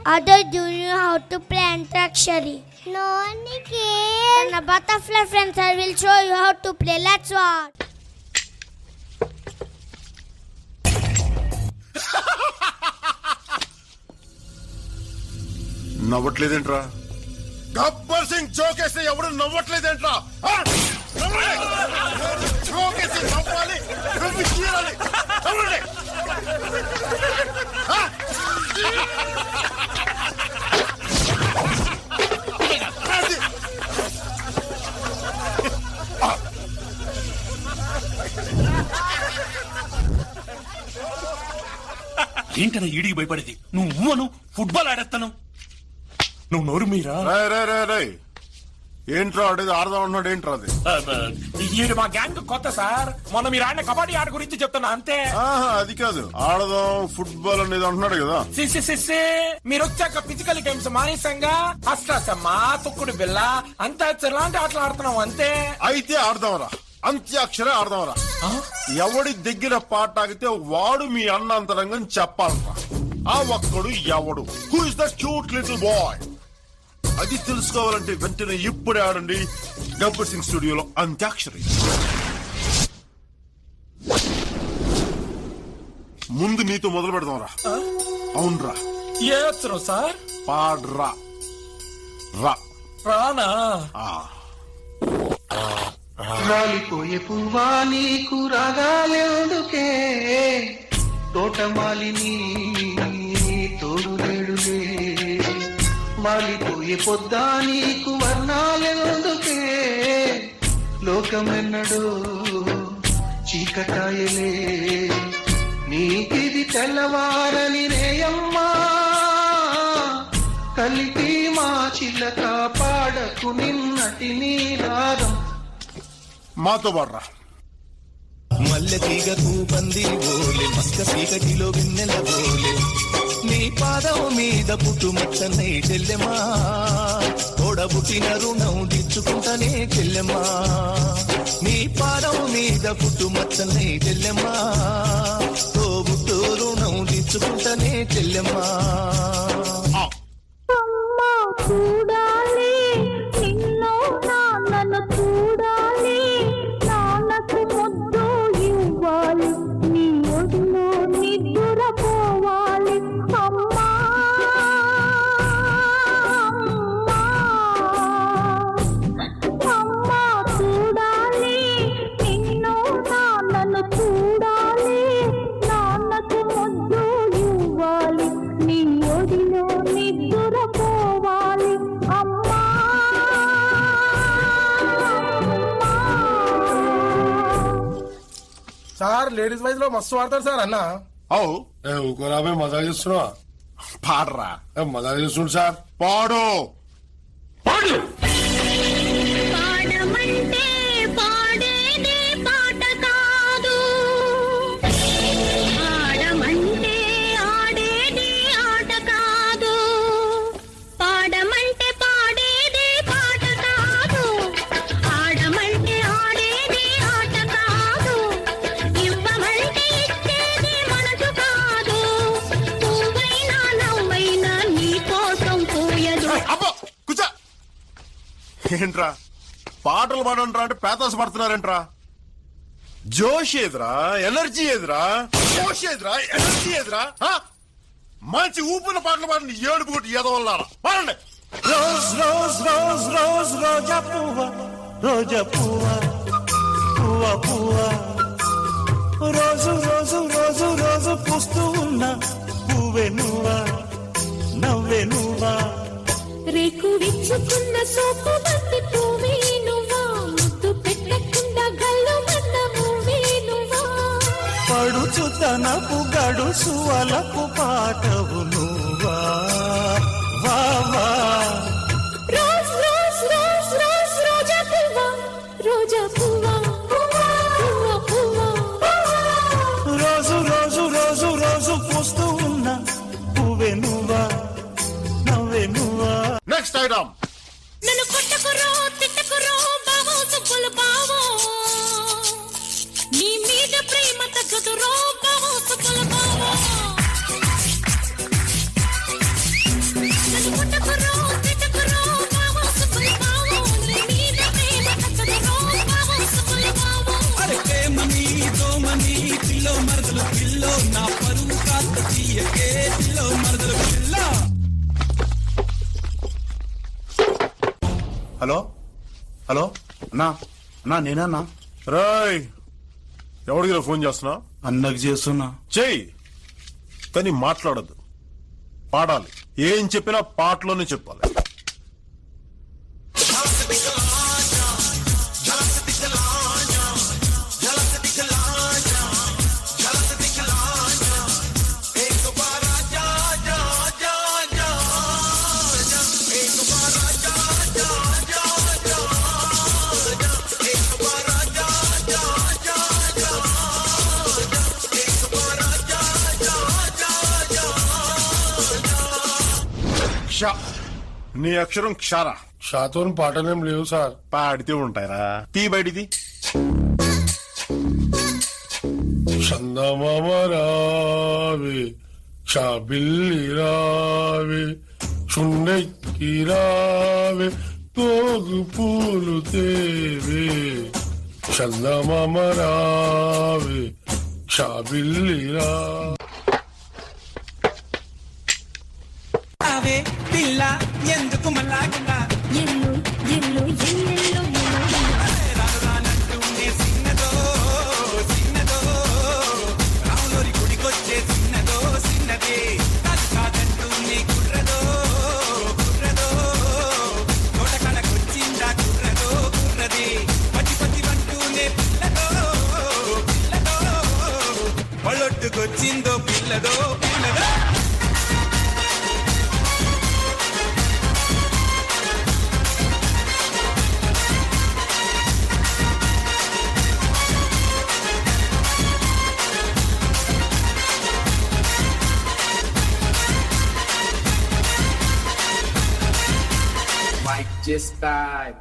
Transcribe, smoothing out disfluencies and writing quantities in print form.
Other, do you know how to play Antakshari? No, Nikhil. Then the butterfly friends, I will show you how to play. Let's watch. నవ్వట్లేదేంట్రా? Gabbar Singh జోకేస్తే ఎవరు నవ్వట్లేదేంట్రా? జోకేసి నవ్వాలి, నవ్వి తీరాలి. నవ్వండి. ఏంటన్నా ఈడికి భయపడేది? నువ్వు ఫుట్బాల్ ఆడేస్తాను, నువ్వు నోరు మీరా? ఏంట్రా ఆడేది? ఆడదాం అన్నాడు. ఏంట్రా అది? ఈడు మా గ్యాంగ్ కొత్త సార్. మొన్న మీరు ఆడిన కబడ్డీ ఆట గురించి చెప్తున్నా అంతే. అది కాదు, ఆడదాం ఫుట్బాల్ అనేది అంటున్నాడు కదా. మీరు వచ్చాక ఫిజికల్ గేమ్స్ మానేసంగా అష్టాసమ్మ, తొక్కుడు బిల్ల, అంత్యాక్షరి లాంటి ఆటలు ఆడుతున్నాం అంతే. అయితే ఆడదాంరా, అంత్యాక్షరే ఆడదాంరా. ఎవడి దగ్గర పాట ఆగితే వాడు మీ అన్న అంతరంగం చెప్పాలరా. ఆ ఒక్కడు ఎవడు? Who is the cute little boy? అది తెలుసుకోవాలంటే వెంటనే ఇప్పుడే ఆడండి గబ్బర్ సింగ్ స్టూడియోలో అంత్యాక్షరి. ముందు నీతో మొదలు పెడదాంరా. అవునరా. ఏ వచ్చరు సార్? పాడ్రా. రా. రానా? రాలిపోయే పువ్వా నీకు రాగాలెందుకే, తోటమాలిని తోడు లేడులే. మాలిపోయే పొద్దా నీకు వర్ణాలెందుకే, లోకమెన్నడో చీకటాయలే. నీకిది తెల్లవారని రేయమ్మా, కలిపి మా చిలక పాడకు నిన్నటి నీ రాగం. మాతో పాడరా. మల్లె తీగకు బంది బోలే, మస్క చీకటిలో వెన్నెల బోలే. నీ పాదం మీద పుట్టుమచ్చనే చెల్లెమా, తోడబుట్టిన రుణం దిచ్చుకుంటానే చెల్లెమా. నీ పాదం మీద పుట్టుమచ్చనే చెల్లెమా, తోబుట్టు రుణం దిచ్చుకుంటానే చెల్లెమా. చూడాలి నిన్ను నాన్నను చూడాలి, నాన్నకు ముద్దు ఇవ్వాలి, నీ ఒడిలో నిద్రపోవాలి. అమ్మా అమ్మా చూడాలి నిన్ను నాన్నను చూడాలి, నాన్నకు ముద్దు ఇవ్వాలి, నీ ఒడిలో నిద్రపోవాలి. అమ్మా సార్ లేడీస్ వైజ్ లో మస్తు వాడతారు సార్ అన్న. అవు ఊకోరామే మజా చేస్తున్నావా? పాడరా. మజా చేస్తుండు సార్. పాడు. పాడు. పాడమంటే పాడేదే పాట కాదు, ఆడమంటే ఆడేది ఆట కాదు. పాడమంటే పాడేదే పాట కాదు, ఆడమంటే ఆడేది ఆట కాదు. ఇవ్వమంటే ఇచ్చేది మనసు కాదు, పువ్వైనా నవ్వైనా నీ కోసం పోయదు. అబ్బో కూర్చో. ఏంట్రా పాటలు పాడంట్రా అంటే పేతాస పడుతున్నారేంట్రా? జోష్ ఏదిరా, ఎనర్జీ ఏదిరా, జోష్ ఏదిరా, ఎనర్జీ ఏదిరా? మంచి ఊపిన పాటలు పాడండి. ఏడుపు కొట్టి ఎదవల్లారా పాడండి. రోజ్ రోజ్ రోజ్ రోజ్ రోజా పువ్వ, రోజా పువ్వ, పువ్వ పువ్వ. రోజు రోజు రోజు రోజు పూస్తూ ఉన్న పువ్వే నువ్వా, నవ్వే నువ్వా. రేకు విచ్చుకున్న సోపు బంతి పువ్వే నువ్వా, ముద్దు పెట్టకుండా గల్లు మన్న పువ్వే నువ్వా. పడుచు తనపు గడుసు అలకు పాటవు నువ్వా, వా వా. రోజ్ రోజ్ రోజ్ రోజ్ రోజా పువ్వా, రోజా పువ్వా, పువ్వా పువ్వా. రోజు రోజు రోజు రోజు పూస్తూ ఉన్న పువ్వే నువ్వా, నవ్వే నువ్వా. Next item. నన్ను కొట్టకురో తిట్టకురో బావో సుబ్బులు బావో, నీ మీద ప్రేమ తగ్గదురో బావో సుబ్బులు బావో. హలో హలో అన్నా అన్నా నేనన్నా రాయ్ ఎవడికి ఫోన్ చేస్తున్నా? అన్నకు చేస్తున్నా. చెయ్యి, కానీ మాట్లాడద్దు, పాడాలి. ఏం చెప్పినా పాటలోనే చెప్పాలి. క్ష, నీ అక్షరం క్షార. షాతోని పాటలేం లేవు సార్. పాడితే ఉంటాయరా. తీ బయటిది. చందమామ రావే, షాబిల్లి రావే, చుండెక్కి రావే, తోగు పూలు తేవే. చందమామ రావే, షాబిల్లి రా. అవే పిల్ల ఎందుకు మళ్ళాగుండా ఎల్లు ఎల్లు ఎల్లెల్లు రాను రానంటూనే చిన్నదో చిన్నదో రాములోరి గుడికొచ్చే చిన్నదో చిన్నదే కాదు కాదంటూనే కుర్రదో కుర్రదో తోటకాడకొచ్చిందా కుర్రదో కుర్రదే పచ్చి పచ్చి అంటూనే పిల్లదో పిల్లదో పళ్ళొట్టుకొచ్చిందో పిల్లదో పిల్లదో. Mic just died.